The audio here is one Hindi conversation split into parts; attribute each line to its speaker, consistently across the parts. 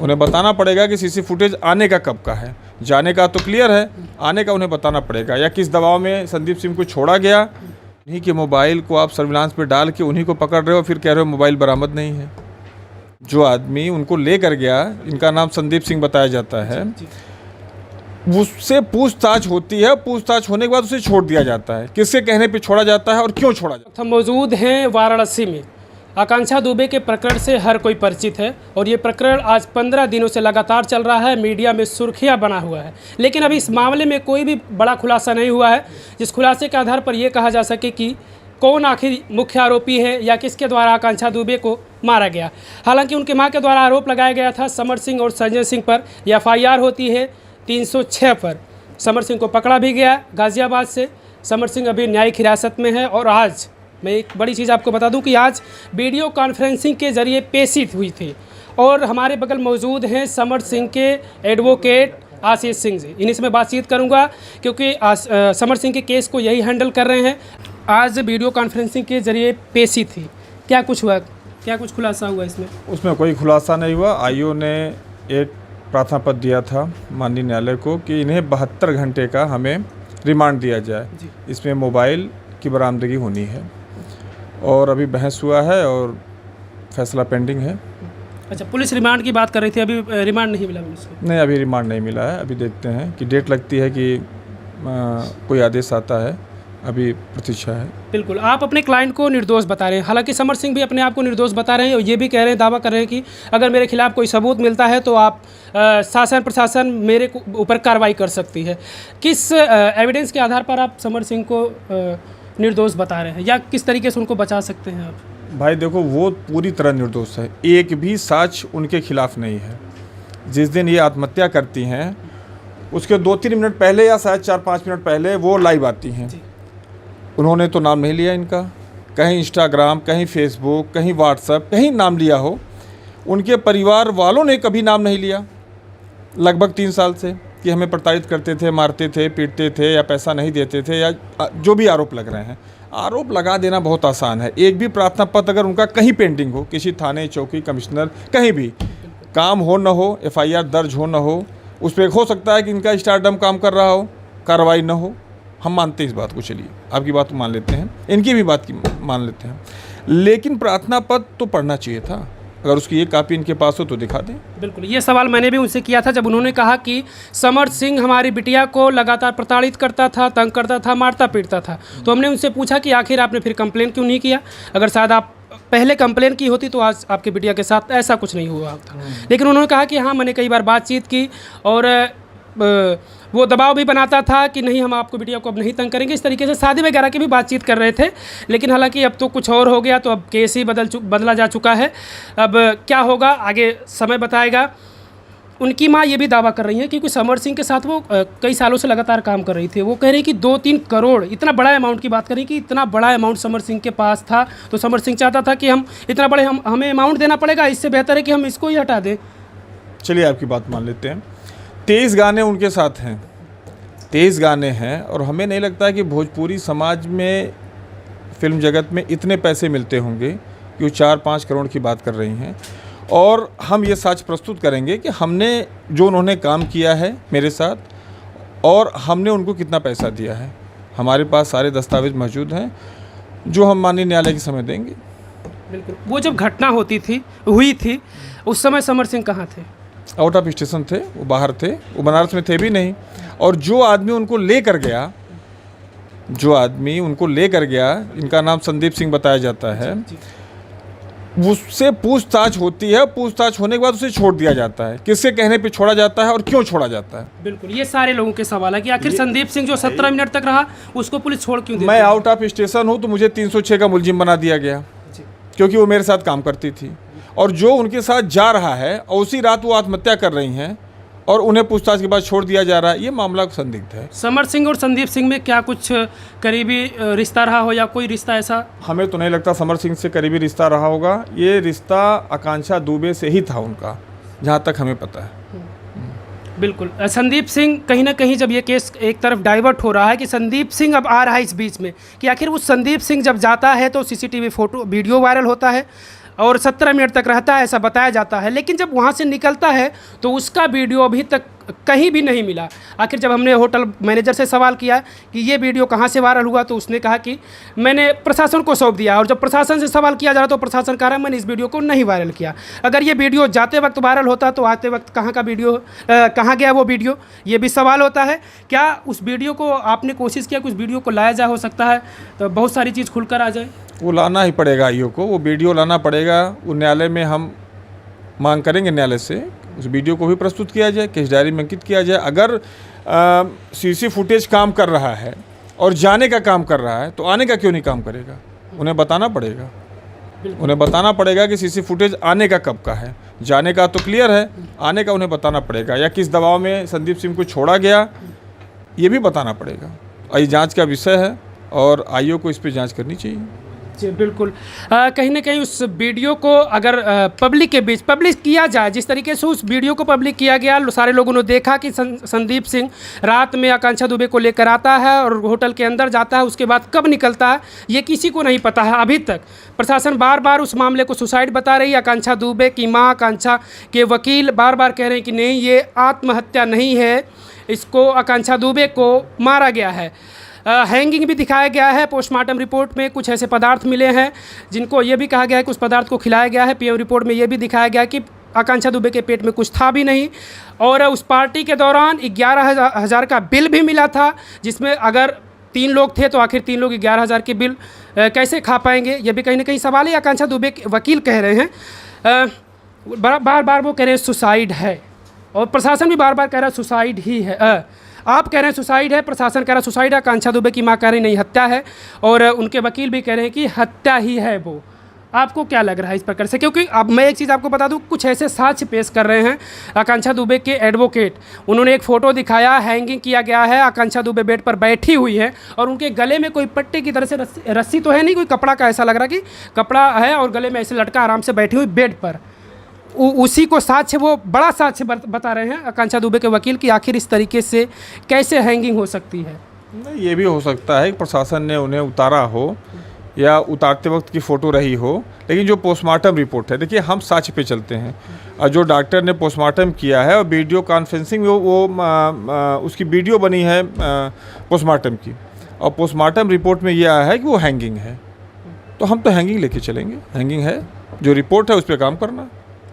Speaker 1: उन्हें बताना पड़ेगा कि सीसी फुटेज आने का कब का है, जाने का तो क्लियर है, आने का उन्हें बताना पड़ेगा। या किस दबाव में संदीप सिंह को छोड़ा गया, उन्हीं के मोबाइल को आप सर्विलांस पे डाल के उन्हीं को पकड़ रहे हो, फिर कह रहे हो मोबाइल बरामद नहीं है। जो आदमी उनको लेकर गया, इनका नाम संदीप सिंह बताया जाता है, उससे पूछताछ होती है, पूछताछ होने के बाद उसे छोड़ दिया जाता है। किसके कहने पे छोड़ा जाता है और क्यों छोड़ा जाता है?
Speaker 2: हम मौजूद हैं वाराणसी में। आकांक्षा दुबे के प्रकरण से हर कोई परिचित है और ये प्रकरण आज 15 दिनों से लगातार चल रहा है, मीडिया में सुर्खियां बना हुआ है। लेकिन अभी इस मामले में कोई भी बड़ा खुलासा नहीं हुआ है, जिस खुलासे के आधार पर यह कहा जा सके कि कौन आखिर मुख्य आरोपी है या किसके द्वारा आकांक्षा दुबे को मारा गया। हालांकि उनके मां के द्वारा आरोप लगाया गया था समर सिंह और संजय सिंह पर। यह FIR होती है 306 पर। समर सिंह को पकड़ा भी गया गाज़ियाबाद से। समर सिंह अभी न्यायिक हिरासत में है और आज मैं एक बड़ी चीज़ आपको बता दूं कि आज वीडियो कॉन्फ्रेंसिंग के ज़रिए पेशी हुई थी और हमारे बगल मौजूद हैं समर सिंह के एडवोकेट आशीष सिंह जी। इन्हीं से मैं बातचीत करूंगा क्योंकि समर सिंह के केस को यही हैंडल कर रहे हैं। आज वीडियो कॉन्फ्रेंसिंग के ज़रिए पेशी थी, क्या कुछ हुआ, क्या कुछ खुलासा हुआ इसमें?
Speaker 1: उसमें कोई खुलासा नहीं हुआ। आईओ ने एक प्रार्थना पत्र दिया था माननीय न्यायालय को कि इन्हें 72 घंटे का हमें रिमांड दिया जाए। इसमें मोबाइल की बरामदगी होनी है और अभी बहस हुआ है और फैसला पेंडिंग है।
Speaker 2: अच्छा, पुलिस रिमांड की बात कर रही थी, अभी रिमांड नहीं मिला पुलिस को?
Speaker 1: नहीं, अभी रिमांड नहीं मिला है। अभी देखते हैं कि डेट लगती है कि कोई आदेश आता है, अभी प्रतीक्षा है।
Speaker 2: बिल्कुल, आप अपने क्लाइंट को निर्दोष बता रहे हैं, हालांकि समर सिंह भी अपने आप को निर्दोष बता रहे हैं और ये भी कह रहे हैं, दावा कर रहे हैं कि अगर मेरे खिलाफ कोई सबूत मिलता है तो आप शासन प्रशासन मेरे ऊपर कार्रवाई कर सकती है। किस एविडेंस के आधार पर आप समर सिंह को निर्दोष बता रहे हैं या किस तरीके से उनको बचा सकते हैं आप?
Speaker 1: भाई देखो, वो पूरी तरह निर्दोष है, एक भी साक्ष्य उनके खिलाफ नहीं है। जिस दिन ये आत्महत्या करती हैं उसके 2-3 मिनट पहले या शायद 4-5 मिनट पहले वो लाइव आती हैं। उन्होंने तो नाम नहीं लिया इनका, कहीं इंस्टाग्राम, कहीं फेसबुक, कहीं व्हाट्सएप, कहीं नाम लिया हो। उनके परिवार वालों ने कभी नाम नहीं लिया लगभग 3 साल से कि हमें प्रताड़ित करते थे, मारते थे, पीटते थे या पैसा नहीं देते थे या जो भी आरोप लग रहे हैं। आरोप लगा देना बहुत आसान है। एक भी प्रार्थना पत्र अगर उनका कहीं पेंडिंग हो, किसी थाने, चौकी, कमिश्नर, कहीं भी काम हो न हो, FIR दर्ज हो न हो, उस पर हो सकता है कि इनका स्टारडम काम कर रहा हो, कार्रवाई न हो। हम मानते हैं इस बात को, चलिए आपकी बात को मान लेते हैं, इनकी भी बात की मान लेते हैं, लेकिन प्रार्थना पत्र तो पढ़ना चाहिए था। अगर उसकी एक कॉपी इनके पास हो तो दिखा दें।
Speaker 2: बिल्कुल, ये सवाल मैंने भी उनसे किया था जब उन्होंने कहा कि समर सिंह हमारी बिटिया को लगातार प्रताड़ित करता था, तंग करता था, मारता पीटता था। तो हमने उनसे पूछा कि आखिर आपने फिर कंप्लेन क्यों नहीं किया? अगर शायद आप पहले कंप्लेन की होती तो आज आपकी बिटिया के साथ ऐसा कुछ नहीं हुआ था। लेकिन उन्होंने कहा कि हाँ, मैंने कई बार बातचीत की और वो दबाव भी बनाता था कि नहीं, हम आपको बिटिया को अब नहीं तंग करेंगे। इस तरीके से शादी वगैरह की भी बातचीत कर रहे थे। लेकिन हालांकि अब तो कुछ और हो गया, तो अब केस ही बदला जा चुका है। अब क्या होगा आगे समय बताएगा। उनकी माँ ये भी दावा कर रही है क्योंकि समर सिंह के साथ वो कई सालों से लगातार काम कर रही थी। वो कह रही कि 2-3 करोड़, इतना बड़ा अमाउंट की बात कर रही कि इतना बड़ा अमाउंट समर सिंह के पास था। तो समर सिंह चाहता था कि हम इतना बड़े हमें अमाउंट देना पड़ेगा, इससे बेहतर है कि हम इसको ही हटा दें।
Speaker 1: चलिए आपकी बात मान लेते हैं। 23 गाने उनके साथ हैं, 23 गाने हैं और हमें नहीं लगता कि भोजपुरी समाज में, फिल्म जगत में इतने पैसे मिलते होंगे कि वो 4-5 करोड़ की बात कर रही हैं। और हम ये साक्ष्य प्रस्तुत करेंगे कि हमने जो उन्होंने काम किया है मेरे साथ और हमने उनको कितना पैसा दिया है। हमारे पास सारे दस्तावेज मौजूद हैं जो हम माननीय न्यायालय के समय देंगे।
Speaker 2: बिल्कुल, वो जब घटना हुई थी उस समय समर सिंह कहाँ थे?
Speaker 1: आउट ऑफ स्टेशन थे, वो बाहर थे, वो बनारस में थे भी नहीं। और जो आदमी उनको लेकर गया, इनका नाम संदीप सिंह बताया जाता है, उससे पूछताछ होती है, पूछताछ होने के बाद उसे छोड़ दिया जाता है। किसके कहने पे छोड़ा जाता है और क्यों छोड़ा जाता है?
Speaker 2: बिल्कुल, ये सारे लोगों के सवाल है कि आखिर संदीप सिंह जो 17 मिनट तक रहा उसको पुलिस छोड़ क्यों दी?
Speaker 1: मैं आउट ऑफ स्टेशन हूँ तो मुझे 306 का मुलजिम बना दिया गया क्योंकि वो मेरे साथ काम करती थी। और जो उनके साथ जा रहा है और उसी रात वो आत्महत्या कर रही हैं और उन्हें पूछताछ के बाद छोड़ दिया जा रहा है, ये मामला संदिग्ध है।
Speaker 2: समर सिंह और संदीप सिंह में क्या कुछ करीबी रिश्ता रहा हो या कोई रिश्ता ऐसा?
Speaker 1: हमें तो नहीं लगता समर सिंह से करीबी रिश्ता रहा होगा। ये रिश्ता आकांक्षा दुबे से ही था उनका, जहाँ तक हमें पता है।
Speaker 2: बिल्कुल, संदीप सिंह कहीं ना कहीं जब ये केस एक तरफ डाइवर्ट हो रहा है कि संदीप सिंह अब आ रहा है इस बीच में कि आखिर वो संदीप सिंह जब जाता है तो CCTV फोटो वीडियो वायरल होता है और 17 मिनट तक रहता है ऐसा बताया जाता है, लेकिन जब वहाँ से निकलता है तो उसका वीडियो अभी तक कहीं भी नहीं मिला। आखिर जब हमने होटल मैनेजर से सवाल किया कि ये वीडियो कहाँ से वायरल हुआ, तो उसने कहा कि मैंने प्रशासन को सौंप दिया। और जब प्रशासन से सवाल किया जा रहा तो प्रशासन कह रहा है मैंने इस वीडियो को नहीं वायरल किया। अगर ये वीडियो जाते वक्त वायरल होता तो आते वक्त कहाँ का वीडियो, कहाँ गया वो वीडियो, ये भी सवाल होता है। क्या उस वीडियो को आपने कोशिश किया कि उस वीडियो को लाया जाए? हो सकता है तो बहुत सारी चीज़ खुलकर आ जाए।
Speaker 1: वो लाना ही पड़ेगा आईओ को, वो वीडियो लाना पड़ेगा। वो न्यायालय में हम मांग करेंगे न्यायालय से उस वीडियो को भी प्रस्तुत किया जाए, केस डायरी में अंकित किया जाए। अगर सीसी फुटेज काम कर रहा है और जाने का काम कर रहा है तो आने का क्यों नहीं काम करेगा? उन्हें बताना पड़ेगा, उन्हें बताना पड़ेगा कि सीसी फुटेज आने का कब का है। जाने का तो क्लियर है, आने का उन्हें बताना पड़ेगा। या किस दबाव में संदीप सिंह को छोड़ा गया ये भी बताना पड़ेगा। और ये जाँच का विषय है और आईओ को इस पर जाँच करनी चाहिए।
Speaker 2: जी बिल्कुल। कहीं ना कहीं उस वीडियो को अगर पब्लिक के बीच पब्लिश किया जाए, जिस तरीके से उस वीडियो को पब्लिक किया गया, सारे लोगों ने देखा कि संदीप सिंह रात में आकांक्षा दुबे को लेकर आता है और होटल के अंदर जाता है, उसके बाद कब निकलता है ये किसी को नहीं पता है अभी तक। प्रशासन बार बार उस मामले को सुसाइड बता रही है। आकांक्षा दुबे की माँ, आकांक्षा के वकील बार बार कह रहे हैं कि नहीं ये आत्महत्या नहीं है, इसको आकांक्षा दुबे को मारा गया है। हैंगिंग भी दिखाया गया है। पोस्टमार्टम रिपोर्ट में कुछ ऐसे पदार्थ मिले हैं जिनको ये भी कहा गया है कि उस पदार्थ को खिलाया गया है। पीएम रिपोर्ट में ये भी दिखाया गया कि आकांक्षा दुबे के पेट में कुछ था भी नहीं। और उस पार्टी के दौरान 11,000 का बिल भी मिला था, जिसमें अगर 3 लोग थे तो आखिर 3 लोग 11,000 के बिल कैसे खा पाएंगे, ये भी कहीं ना कहीं सवाल है। आकांक्षा दुबे के वकील कह रहे हैं, बार बार वो कह रहे हैं सुसाइड है, और प्रशासन भी बार बार कह रहा है सुसाइड ही है। आप कह रहे हैं सुसाइड है, प्रशासन कह रहा है सुसाइड है, आकांक्षा दुबे की मां कह रही नहीं हत्या है, और उनके वकील भी कह रहे हैं कि हत्या ही है वो। आपको क्या लग रहा है इस प्रकार से? क्योंकि अब मैं एक चीज़ आपको बता दूं, कुछ ऐसे साक्ष्य पेश कर रहे हैं आकांक्षा दुबे के एडवोकेट। उन्होंने एक फ़ोटो दिखाया, हैंगिंग किया गया है, आकांक्षा दुबे बेड पर बैठी हुई है और उनके गले में कोई पट्टे की तरह से रस्सी तो है नहीं, कोई कपड़ा का ऐसा लग रहा कि कपड़ा है और गले में ऐसे लटका आराम से बैठी हुई बेड पर। उसी को साक्ष्य, वो बड़ा साक्ष्य बता रहे हैं आकांक्षा दुबे के वकील कि आखिर इस तरीके से कैसे हैंगिंग हो सकती है।
Speaker 1: नहीं, ये भी हो सकता है कि प्रशासन ने उन्हें उतारा हो या उतारते वक्त की फ़ोटो रही हो, लेकिन जो पोस्टमार्टम रिपोर्ट है, देखिए हम साक्ष्य पे चलते हैं। और जो डॉक्टर ने पोस्टमार्टम किया है और वीडियो कॉन्फ्रेंसिंग में उसकी वीडियो बनी है पोस्टमार्टम की, और पोस्टमार्टम रिपोर्ट में यह आया है कि वो हैंगिंग है, तो हम तो हैंगिंग लेके चलेंगे। हैंगिंग है, जो रिपोर्ट है उस पर काम करना,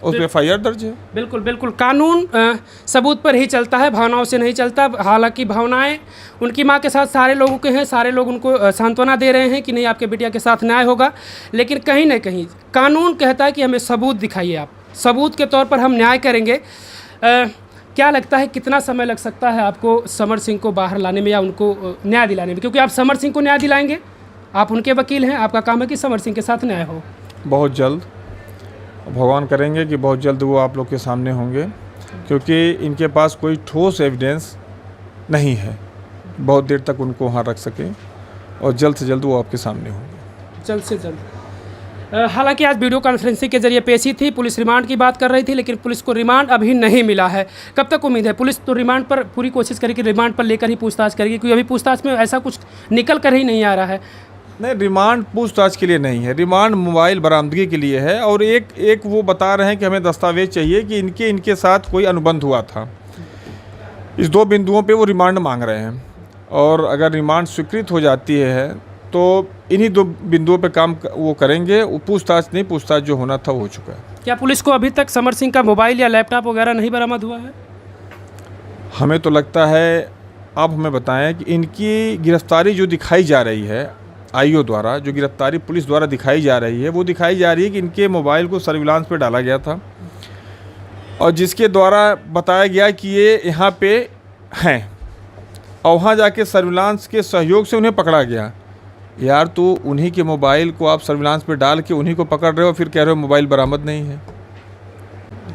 Speaker 1: उस पर FIR दर्ज है।
Speaker 2: बिल्कुल बिल्कुल, कानून सबूत पर ही चलता है, भावनाओं से नहीं चलता। हालांकि भावनाएं उनकी मां के साथ सारे लोगों के हैं, सारे लोग उनको सांत्वना दे रहे हैं कि नहीं आपके बिटिया के साथ न्याय होगा, लेकिन कहीं ना कहीं कानून कहता है कि हमें सबूत दिखाइए, आप सबूत के तौर पर हम न्याय करेंगे। क्या लगता है कितना समय लग सकता है आपको समर सिंह को बाहर लाने में या उनको न्याय दिलाने में? क्योंकि आप समर सिंह को न्याय दिलाएंगे, आप उनके वकील हैं, आपका काम है कि समर सिंह के साथ न्याय हो।
Speaker 1: बहुत जल्द, भगवान करेंगे कि बहुत जल्द वो आप लोग के सामने होंगे, क्योंकि इनके पास कोई ठोस एविडेंस नहीं है बहुत देर तक उनको वहाँ रख सकें, और जल्द से जल्द वो आपके सामने होंगे,
Speaker 2: जल्द से जल्द। हालांकि आज वीडियो कॉन्फ्रेंसिंग के जरिए पेशी थी, पुलिस रिमांड की बात कर रही थी, लेकिन पुलिस को रिमांड अभी नहीं मिला है। कब तक उम्मीद है? पुलिस तो रिमांड पर पूरी कोशिश करेगी, रिमांड पर लेकर ही पूछताछ करेगी, क्योंकि अभी पूछताछ में ऐसा कुछ निकल कर ही नहीं आ रहा है।
Speaker 1: नहीं, रिमांड पूछताछ के लिए नहीं है, रिमांड मोबाइल बरामदगी के लिए है। और एक वो बता रहे हैं कि हमें दस्तावेज चाहिए कि इनके साथ कोई अनुबंध हुआ था। इस 2 बिंदुओं पे वो रिमांड मांग रहे हैं, और अगर रिमांड स्वीकृत हो जाती है तो इन्हीं 2 बिंदुओं पे काम वो करेंगे। पूछताछ नहीं, पूछताछ जो होना था वो हो चुका है।
Speaker 2: क्या पुलिस को अभी तक समर सिंह का मोबाइल या लैपटॉप वगैरह नहीं बरामद हुआ है?
Speaker 1: हमें तो लगता है, आप हमें बताएं कि इनकी गिरफ्तारी जो दिखाई जा रही है आईओ द्वारा, जो गिरफ्तारी पुलिस द्वारा दिखाई जा रही है, वो दिखाई जा रही है कि इनके मोबाइल को सर्विलांस पे डाला गया था, और जिसके द्वारा बताया गया कि ये यहाँ पे हैं, और वहाँ जाके सर्विलांस के सहयोग से उन्हें पकड़ा गया। यार, तो उन्हीं के मोबाइल को आप सर्विलांस पे डाल के उन्हीं को पकड़ रहे हो, फिर कह रहे हो मोबाइल बरामद नहीं है।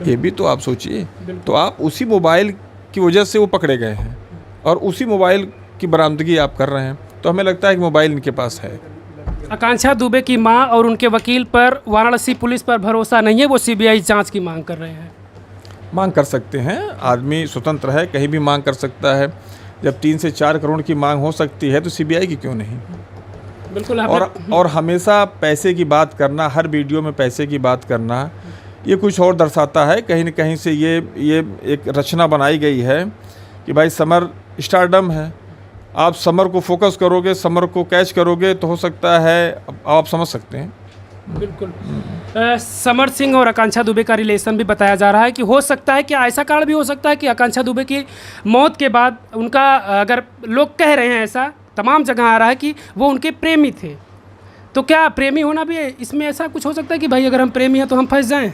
Speaker 1: ये भी तो आप सोचिए। तो आप उसी मोबाइल की वजह से वो पकड़े गए हैं और उसी मोबाइल की बरामदगी आप कर रहे हैं, तो हमें लगता है कि मोबाइल इनके पास है।
Speaker 2: आकांक्षा दुबे की मां और उनके वकील पर वाराणसी पुलिस पर भरोसा नहीं है, वो CBI जांच की मांग कर रहे हैं।
Speaker 1: मांग कर सकते हैं, आदमी स्वतंत्र है, कहीं भी मांग कर सकता है। जब 3 से 4 करोड़ की मांग हो सकती है तो CBI की क्यों नहीं?
Speaker 2: बिल्कुल
Speaker 1: और हमेशा पैसे की बात करना, हर वीडियो में पैसे की बात करना, ये कुछ और दर्शाता है। कहीं न कहीं से ये एक रचना बनाई गई है कि भाई समर स्टारडम है, आप समर को फोकस करोगे, समर को कैच करोगे तो हो सकता है आप समझ सकते हैं।
Speaker 2: बिल्कुल। समर सिंह और आकांक्षा दुबे का रिलेशन भी बताया जा रहा है कि हो सकता है कि ऐसा कारण भी हो सकता है कि आकांक्षा दुबे की मौत के बाद उनका, अगर लोग कह रहे हैं ऐसा, तमाम जगह आ रहा है कि वो उनके प्रेमी थे, तो क्या प्रेमी होना भी इसमें ऐसा कुछ हो सकता है कि भाई अगर हम प्रेमी हैं तो हम फंस जाएं?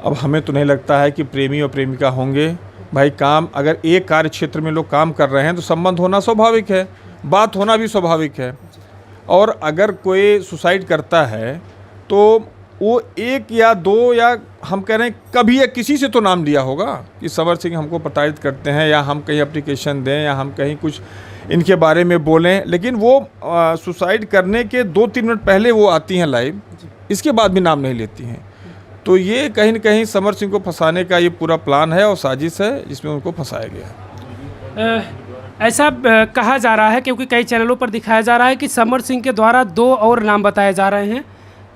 Speaker 1: अब हमें तो नहीं लगता है कि प्रेमी और प्रेमिका होंगे। भाई काम, अगर एक कार्य क्षेत्र में लोग काम कर रहे हैं तो संबंध होना स्वाभाविक है, बात होना भी स्वाभाविक है। और अगर कोई सुसाइड करता है तो वो एक या दो, या हम कह रहे हैं कभी या किसी से तो नाम लिया होगा कि समर सिंह हमको प्रताड़ित करते हैं, या हम कहीं एप्लीकेशन दें, या हम कहीं कुछ इनके बारे में बोलें। लेकिन वो सुसाइड करने के 2-3 मिनट पहले वो आती हैं लाइव, इसके बाद भी नाम नहीं लेती हैं। तो ये कहीं न कहीं समर सिंह को फंसाने का ये पूरा प्लान है और साजिश है, जिसमें उनको फंसाया गया है।
Speaker 2: ऐसा कहा जा रहा है, क्योंकि कई चैनलों पर दिखाया जा रहा है कि समर सिंह के द्वारा 2 और नाम बताए जा रहे हैं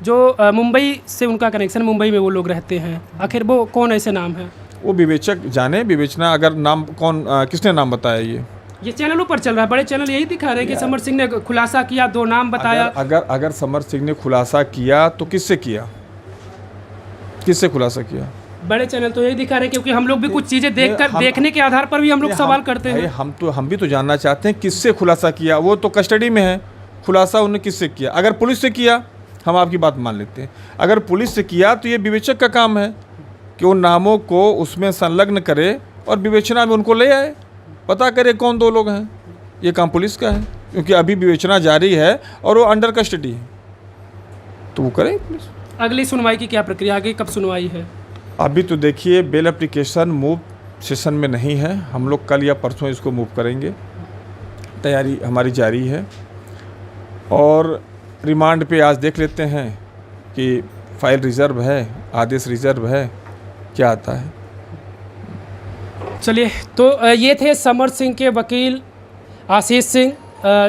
Speaker 2: जो मुंबई से उनका कनेक्शन, मुंबई में वो लोग रहते हैं। आखिर वो कौन ऐसे नाम हैं? वो
Speaker 1: विवेचक जाने, विवेचना अगर नाम कौन, किसने नाम बताया
Speaker 2: ये चैनलों पर चल रहा है, बड़े चैनल यही दिखा रहे हैं कि समर सिंह ने खुलासा किया, 2 नाम बताया।
Speaker 1: अगर समर सिंह ने खुलासा किया तो किससे किया, किससे खुलासा किया?
Speaker 2: बड़े चैनल तो यही दिखा रहे हैं, क्योंकि हम लोग भी कुछ चीज़ें देखने के आधार पर भी हम लोग सवाल करते हैं।
Speaker 1: हम भी तो जानना चाहते हैं किससे खुलासा किया। वो तो कस्टडी में है, खुलासा उन्होंने किससे किया? अगर पुलिस से किया हम आपकी बात मान लेते हैं, अगर पुलिस से किया तो ये विवेचक का काम है कि उन नामों को उसमें संलग्न करे और विवेचना में उनको ले आए, पता करे कौन 2 लोग हैं। ये काम पुलिस का है, क्योंकि अभी विवेचना जारी है और वो अंडर कस्टडी है, तो वो करें पुलिस।
Speaker 2: अगली सुनवाई की क्या प्रक्रिया, आगे कब सुनवाई है?
Speaker 1: अभी तो देखिए बेल एप्लीकेशन मूव सेशन में नहीं है, हम लोग कल या परसों इसको मूव करेंगे, तैयारी हमारी जारी है। और रिमांड पे आज देख लेते हैं कि फाइल रिज़र्व है, आदेश रिज़र्व है, क्या आता है।
Speaker 2: चलिए, तो ये थे समर सिंह के वकील आशीष सिंह,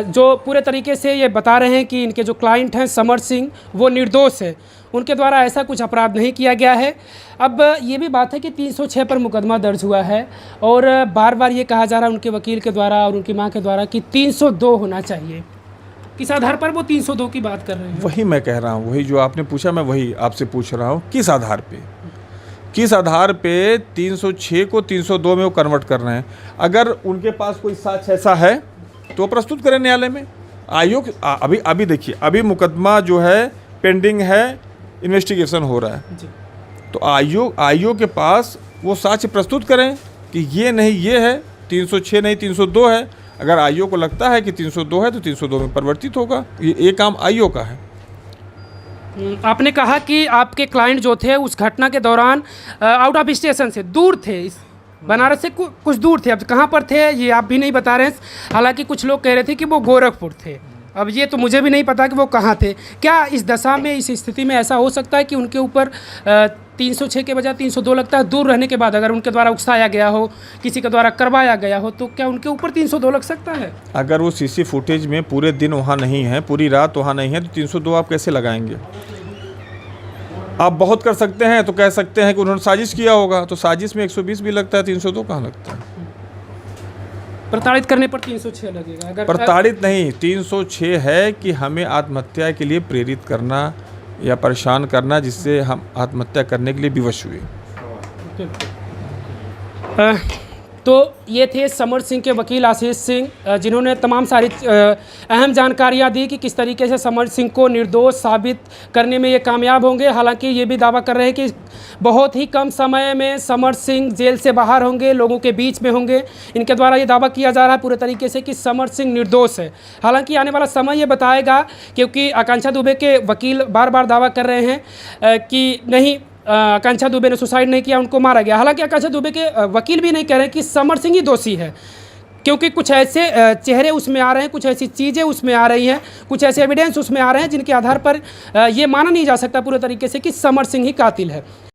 Speaker 2: जो पूरे तरीके से ये बता रहे हैं कि इनके जो क्लाइंट हैं समर सिंह वो निर्दोष है, उनके द्वारा ऐसा कुछ अपराध नहीं किया गया है। अब ये भी बात है कि 306 पर मुकदमा दर्ज हुआ है और बार बार ये कहा जा रहा है उनके वकील के द्वारा और उनकी मां के द्वारा कि 302 होना चाहिए। किस आधार पर वो 302 की बात कर रहे हैं?
Speaker 1: वही मैं कह रहा हूँ, वही जो आपने पूछा मैं वही आपसे पूछ रहा हूँ, किस आधार पे, किस आधार पे 306 को 302 में वो कन्वर्ट कर रहे हैं? अगर उनके पास कोई साक्ष्य ऐसा है तो प्रस्तुत करें न्यायालय में। आयोग अभी देखिए, अभी मुकदमा जो है पेंडिंग है, इन्वेस्टिगेशन हो रहा है जी। तो आयोग के पास वो साक्ष्य प्रस्तुत करें कि ये नहीं ये है, 306 नहीं 302 है। अगर आयोग को लगता है कि 302 है तो 302 में परिवर्तित होगा, ये काम आयोग का है।
Speaker 2: आपने कहा कि आपके क्लाइंट जो थे उस घटना के दौरान आउट ऑफ स्टेशन से दूर थे, बनारस से कुछ दूर थे। अब कहाँ पर थे ये आप भी नहीं बता रहे हैं, हालांकि कुछ लोग कह रहे थे कि वो गोरखपुर थे। अब ये तो मुझे भी नहीं पता कि वो कहाँ थे। क्या इस दशा में, इस स्थिति में ऐसा हो सकता है कि उनके ऊपर 306 के बजाय 302 लगता है? दूर रहने के बाद अगर उनके द्वारा उकसाया गया हो, किसी के द्वारा करवाया गया हो, तो क्या उनके ऊपर 302 लग सकता है?
Speaker 1: अगर वो सीसी फुटेज में पूरे दिन वहाँ नहीं है, पूरी रात वहाँ नहीं है, तो 302 आप कैसे लगाएंगे? आप बहुत कर सकते हैं तो कह सकते हैं कि उन्होंने साजिश किया होगा, तो साजिश में 120 भी लगता है, 302 कहाँ लगता है?
Speaker 2: प्रताड़ित करने पर 306 लगेगा। अगर
Speaker 1: प्रताड़ित नहीं, 306 है कि हमें आत्महत्या के लिए प्रेरित करना या परेशान करना, जिससे हम आत्महत्या करने के लिए विवश हुए।
Speaker 2: तो ये थे समर सिंह के वकील आशीष सिंह, जिन्होंने तमाम सारी अहम जानकारियां दी कि किस तरीके से समर सिंह को निर्दोष साबित करने में ये कामयाब होंगे। हालांकि ये भी दावा कर रहे हैं कि बहुत ही कम समय में समर सिंह जेल से बाहर होंगे, लोगों के बीच में होंगे। इनके द्वारा ये दावा किया जा रहा है पूरे तरीके से कि समर सिंह निर्दोष है। हालांकि आने वाला समय ये बताएगा, क्योंकि आकांक्षा दुबे के वकील बार बार दावा कर रहे हैं कि नहीं, आकांक्षा दुबे ने सुसाइड नहीं किया, उनको मारा गया। हालांकि आकांक्षा दुबे के वकील भी नहीं कह रहे कि समर सिंह ही दोषी है, क्योंकि कुछ ऐसे चेहरे उसमें आ रहे हैं, कुछ ऐसी चीज़ें उसमें आ रही हैं, कुछ ऐसे एविडेंस उसमें आ रहे हैं जिनके आधार पर ये माना नहीं जा सकता पूरे तरीके से कि समर सिंह ही कातिल है।